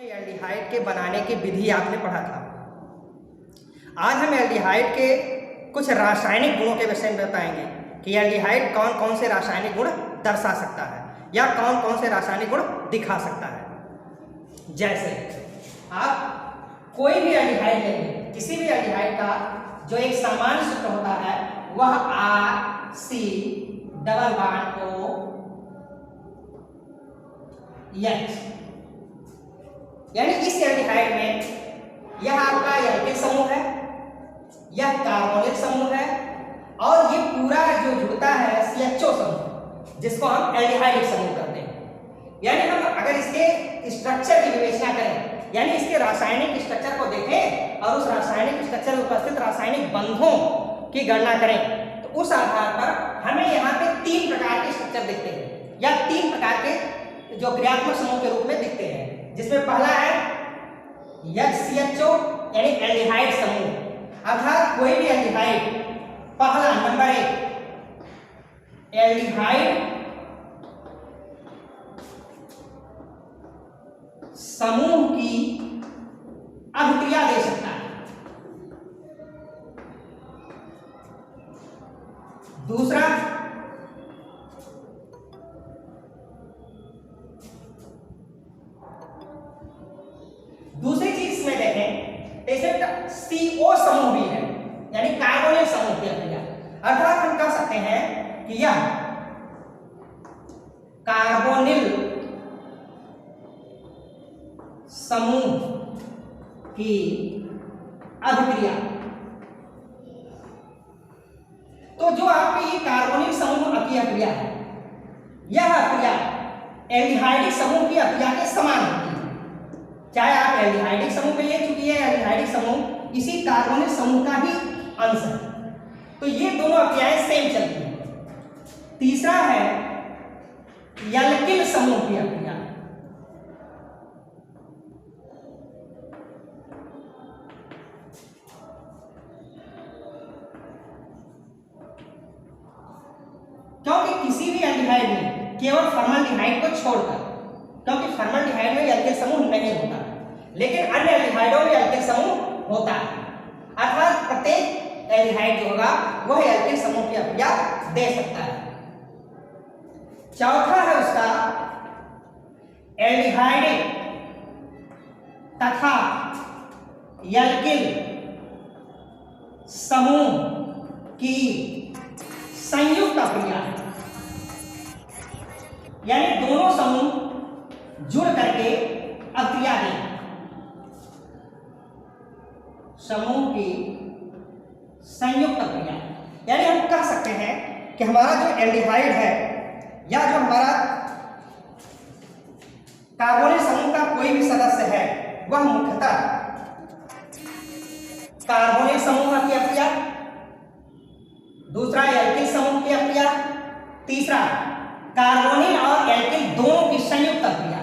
Aldehyde के बनाने की विधि आपने पढ़ा था। आज हम एल्डिहाइड के कुछ रासायनिक गुणों के विषय में बताएंगे कि एल्डिहाइड कौन कौन से रासायनिक गुण दर्शा सकता है या कौन कौन से रासायनिक गुण दिखा सकता है। जैसे आप कोई भी एल्डिहाइड लेंगे, किसी भी एल्डिहाइड का जो एक सामान्य सूत्र होता है वह RC डबल बॉन्ड OH, यानी इस एल्डिहाइड में यह आपका एल्किल समूह है, यह कार्बोनिल समूह है और ये पूरा जो जुड़ता है CHO समूह, जिसको हम एल्डिहाइडिक समूह कहते हैं। यानी हम अगर इसके स्ट्रक्चर की विवेचना करें, यानी इसके रासायनिक स्ट्रक्चर को देखें और उस रासायनिक स्ट्रक्चर में उपस्थित रासायनिक बंधों की गणना करें, तो उस आधार पर हमें यहाँ पे 3 प्रकार के स्ट्रक्चर दिखते हैं या 3 प्रकार के जो क्रियात्मक समूह के रूप में दिखते हैं। जिसमें पहला है CHO यानी एल्डिहाइड समूह, अर्थात कोई भी एल्डिहाइड, पहला नंबर 1 एल्डिहाइड समूह की अभिक्रिया दे सकता है। दूसरा दूसरी चीज इसमें देखें, जैसे CO समूह भी है, यानी कार्बोनिल समूह की अभिक्रिया, अर्थात हम कह सकते हैं कि यह कार्बोनिल समूह की अभिक्रिया। तो जो आपकी ये कार्बोनिल समूह की अभिक्रिया है, यह अभिक्रिया एल्डिहाइडिक समूह की अभिक्रिया के समान होती है। चाहे आप एल्डिहाइडिक समूह में ले, चूंकि है एल्डिहाइडिक समूह इसी कार्बोनिल समूह का ही अंश है, तो ये दोनों अभिक्रियाएं सेम चलती हैं। तीसरा है एल्किल समूह की अभिक्रिया। क्योंकि किसी भी एल्डिहाइड में केवल फॉर्मल्डिहाइड को छोड़कर, क्योंकि फॉर्मल्डिहाइड में एल्किल समूह नहीं होता, लेकिन अन्य एल्डिहाइडों में एल्किल समूह होता है, अर्थात प्रत्येक एल्डिहाइड जो होगा वह एल्किल समूह की अभिक्रिया दे सकता है। चौथा है उसका एल्डिहाइडिक तथा एल्किल समूह की संयुक्त अभिक्रिया, यानी दोनों समूह जुड़ करके अभिक्रिया दें। समूह की संयुक्त अभिक्रिया, यानी हम कह सकते हैं कि हमारा जो एल्डिहाइड है या जो हमारा कार्बोनिल समूह का कोई भी सदस्य है वह मुख्यतः कार्बोनिल समूह की अभिक्रिया, दूसरा एल्किल समूह की अभिक्रिया, तीसरा कार्बोनिल और एल्किल दोनों की संयुक्त अभिक्रिया।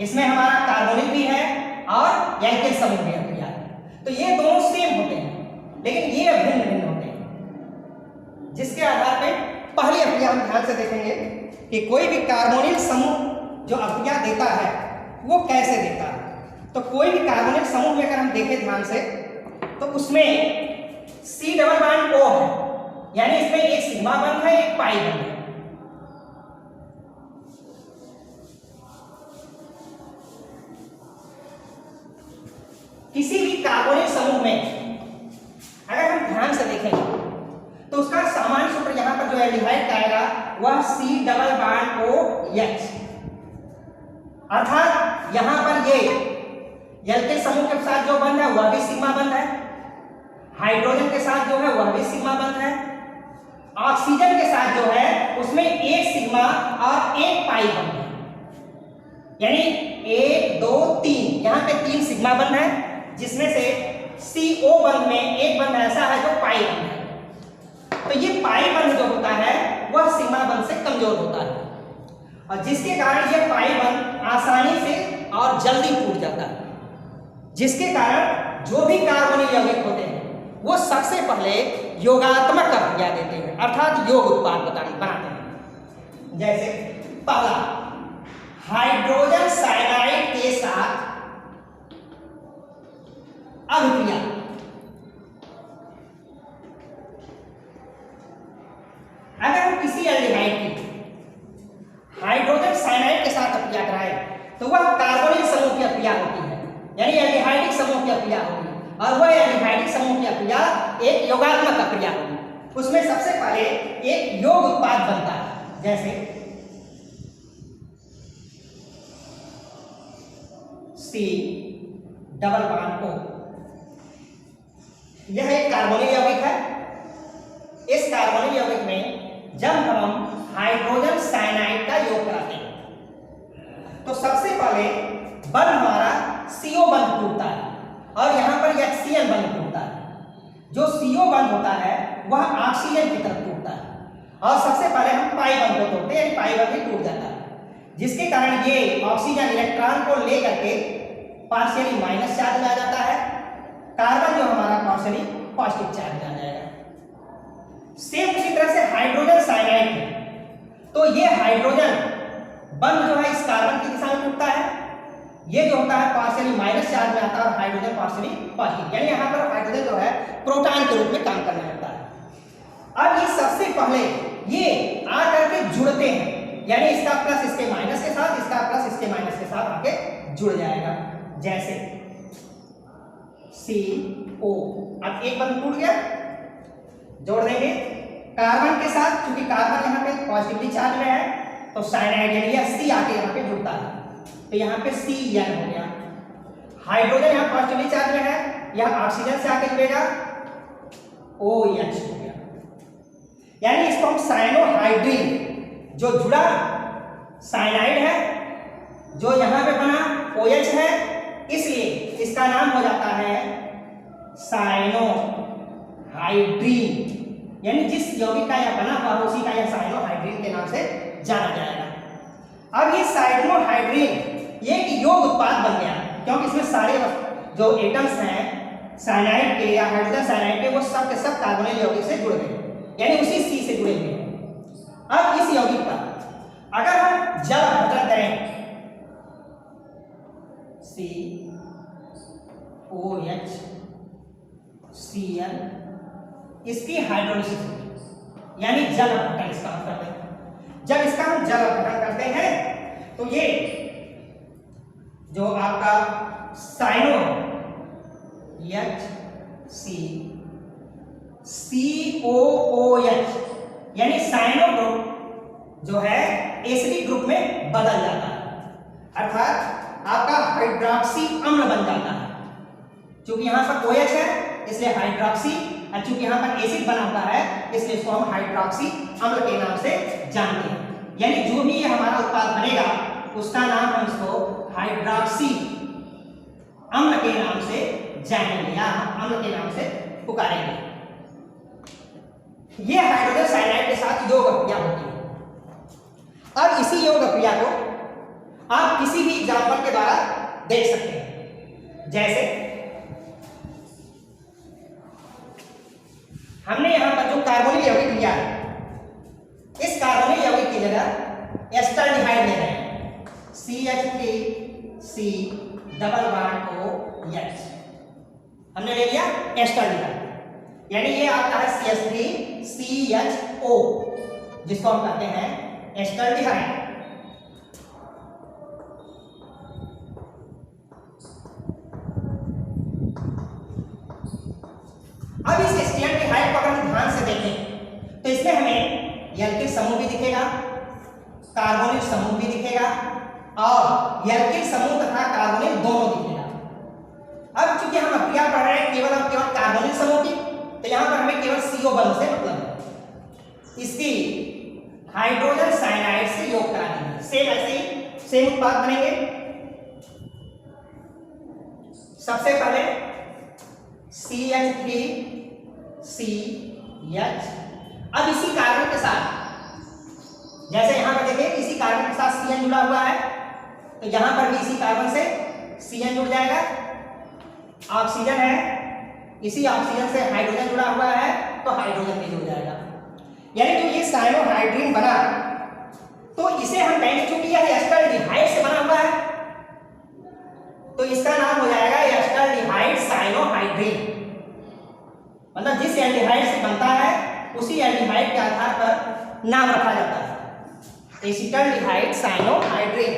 इसमें हमारा कार्बोनिल भी है और एल्किल समूह की अभिक्रिया, तो ये दोनों सेम होते हैं लेकिन ये भिन्न भिन्न होते हैं। जिसके आधार पे पहली अभिक्रिया हम ध्यान से देखेंगे कि कोई भी कार्बोनिल समूह जो अभिक्रिया देता है वो कैसे देता है। तो कोई भी कार्बोनिल समूह में अगर हम देखें ध्यान से, तो उसमें C डबल बॉन्ड O है, यानी इसमें एक सिग्मा बंध है, एक पाई बंध है। किसी भी कार्बोनिल समूह में अगर हम ध्यान से देखें तो उसका सामान्य सूत्र यहां पर जो एल्डिहाइड का आएगा वह C डबल बॉन्ड OH, अर्थात यहां पर ये एल्किल समूह के साथ जो बंध है वह भी सिग्मा बंध है, हाइड्रोजन के साथ जो है वह भी सिग्मा बंध है, ऑक्सीजन के साथ जो है उसमें एक सिग्मा और एक पाई बंध है, यानी 1 2 3, यहां पे 3 सिग्मा बंध है, जिसमें से CO बंध में एक बंध ऐसा है जो पाई बंध है। तो ये पाई बंध जो होता है वह सिग्मा बंध से कमजोर होता है और जिसके कारण यह पाई बंध आसानी से और जल्दी टूट जाता है, जिसके कारण जो भी कार्बोनिल यौगिक होते हैं वो सबसे पहले योगात्मक अभिक्रिया देते हैं, अर्थात योग उत्पाद बनाते हैं। जैसे पहला हाइड्रोजन साइनाइड के साथ अभिक्रिया कराए तो वह कार्बोनिल समूह की अभिक्रिया होती है, यानी एल्डिहाइडिक समूह की अभिक्रिया होगी। और वह एल्डिहाइडिक समूह की अभिक्रिया एक योगात्मक अभिक्रिया होगी। उसमें सबसे पहले एक योग उत्पाद बनता है, जैसे C डबल बॉन्ड O। यह एक कार्बोनिल यौगिक है। इस कार्बोनिल यौगिक में जब हम हाइड्रोजन साइनाइड का योग कराते हैं तो सबसे पहले बंध हमारा CO बंध टूटता है और यहाँ पर HCl बंध टूटता है। जो CO बंध होता है वह ऑक्सीजन की तरफ टूटता है और सबसे पहले हम पाई बंध को तोड़ते हैं, यानी पाई बंध भी टूट जाता है, जिसके कारण ये ऑक्सीजन इलेक्ट्रॉन को लेकर के पार्शियली माइनस चार्ज में आ जाता है, कार्बन जो हमारा पार्शियली पॉजिटिव चार्ज में आ जाएगा। सेम उसी तरह से हाइड्रोजन साइनाइड है, तो ये हाइड्रोजन बंध जो है इस कार्बन की दिशा में टूटता है, ये जो होता है पार्शियली माइनस चार्ज में आता है और हाइड्रोजन पार्शियली पॉजिटिव, यानी यहाँ पर हाइड्रोजन जो है प्रोटॉन के रूप में काम करने लगता है। अब ये सबसे पहले ये आकर के जुड़ते हैं, यानी इसका प्लस इसके माइनस के साथ, इसका प्लस इसके माइनस के साथ आके जुड़ जाएगा, जैसे CO। अब एक बंध टूट गया, जोड़ देंगे कार्बन के साथ, क्योंकि कार्बन यहाँ पे पॉजिटिवली चार्ज में है तो साइनाइड यानी यह C आके यहाँ पे जुड़ता है, तो यहाँ पे CN हो गया। हाइड्रोजन यहाँ पॉजिटिवली चार्ज में है, यह ऑक्सीजन से आके जुड़ेगा, OH हो गया। यानी इसको हम साइनोहाइड्रिन, जो जुड़ा साइनाइड है, जो यहाँ पे बना OH है, इसलिए इसका नाम हो जाता है साइनोहाइड्रिन, यानी जिस यौगिक का यह बना हुआ उसी का यह साइनोहाइड्रिन के नाम से जाना जाएगा। अब ये साइनोहाइड्रिन ये एक योग उत्पाद बन गया, क्योंकि इसमें सारे जो एटम्स हैं साइनाइड के या हाइड्रोजन साइनाइड के वो सब के सब कार्बोनिल यौगिक से जुड़ गए, यानी उसी C से जुड़े हुए हैं। अब इस यौगिक पर अगर हम जल अपघटन करें COH Cl, इसकी हाइड्रोलिसिस होगी, यानी जल अपघटन इसका हम करते हैं। जब इसका हम जल अपघटन करते हैं तो ये जो आपका साइनो COOH यानी साइनो ग्रुप जो है एसिडिक ग्रुप में बदल जाता है, अर्थात आपका हाइड्रोक्सी अम्ल बन जाता है। क्योंकि यहाँ पर OH है इसलिए हाइड्रोक्सी, और चूंकि यहाँ पर एसिड बना हुआ है इसलिए इसको हम हाइड्रोक्सी अम्ल के नाम से जानते हैं। यानी जो भी ये हमारा उत्पाद बनेगा उसका नाम हम इसको हाइड्रोक्सी अम्ल के नाम से जानेंगे या अम्ल के नाम से पुकारेंगे। ये हाइड्रोजन साइनाइड के साथ योग अभिक्रिया होती है। अब इसी योग अभिक्रिया को आप किसी भी एग्जाम्पल के द्वारा देख सकते हैं, जैसे हमने यहां पर जो कार्बोनिल यौगिक लिया है, इस कार्बोनिल यौगिक की जगह एस्टरडिहाइड ले रहे हैं, CH3C डबल बॉन्ड OH हमने ले लिया एस्टरडिहाइड, यानी ये आता है CH3CHO जिसको हम कहते हैं एस्टरडिहाइड। अब इस एस्टरडिहाइड को अगर हम ध्यान से देखें तो इसमें हमें एल्किल समूह भी दिखेगा, कार्बोनिल समूह भी दिखेगा और एल्किल समूह तथा कार्बोनिल दोनों दिखेगा। अब चूंकि हम अभिक्रिया पढ़ रहे हैं केवल कार्बोनिल समूह की, तो यहां पर हमें केवल CO बंध से मतलब है। इसकी हाइड्रोजन साइनाइड से योग करा देंगे, सेम ऐसे ही सेम उत्पाद बनेंगे। सबसे पहले CH3CH, अब इसी कार्बन के साथ जैसे यहां पर देखिए इसी कार्बन के साथ CN जुड़ा हुआ है, तो यहां पर भी इसी कार्बन से CN जुड़ जाएगा। ऑक्सीजन है, इसी ऑक्सीजन से हाइड्रोजन जुड़ा हुआ है तो हाइड्रोजन भी जुड़ जाएगा। यानी जो ये साइनोहाइड्रिन बना तो इसे हम कहेंगे क्योंकि यह एस्टरडिहाइड से बना हुआ है तो इसका नाम हो जाएगा एस्टरडिहाइड साइनोहाइड्रिन। मतलब जिस एल्डिहाइड से बनता है उसी एल्डिहाइड के आधार पर नाम रखा जाता है, एसिटल्डिहाइड साइनोहाइड्रिन।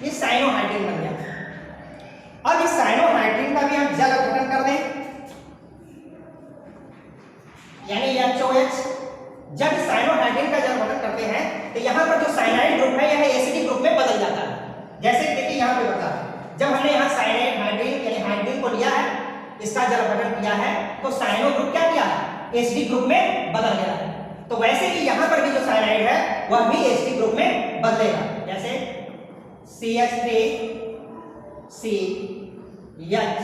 ये साइनोहाइड्रिन बन गया। अब इस साइनोहाइड्रिन का भी हम जल अपघटन कर दें, यानी HOH। जब साइनोहाइड्रिन का जल अपघटन करते हैं तो यहाँ पर जो साइनाइड ग्रुप है यह एसिडिक ग्रुप में बदल जाता है। जैसे देखिए यहाँ पे बता है, जब हमने यहाँ साइनाइड हाइड्रिन यानी हाइड्रिन को लिया है, इसका जल अपघटन किया है, तो साइनो ग्रुप क्या किया है, एसिडिक ग्रुप में बदल गया है। तो वैसे ही यहाँ पर भी जो साइनाइड है वह भी एसिडिक ग्रुप में बदलेगा। जैसे CH3CH,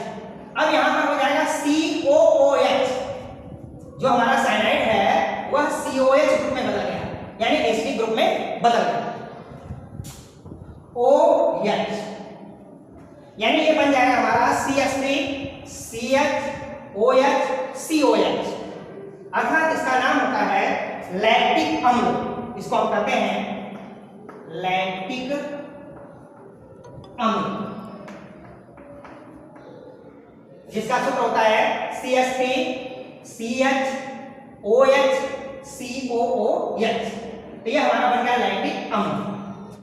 अब यहाँ पर हो जाएगा COOH। जो हमारा साइनाइड है वह COH ग्रुप में बदल गया, यानी एसिडिक ग्रुप में बदल गया। OH, यानी ये बन जाएगा हमारा CH3CHOH, अर्थात इसका नाम होता है लैक्टिक अम्ल। इसको हम कहते हैं लैक्टिक अम्ल, जिसका सूत्र होता है CH3CHOH COOH। तो यह हमारा बन गया लैक्टिक अम्ल।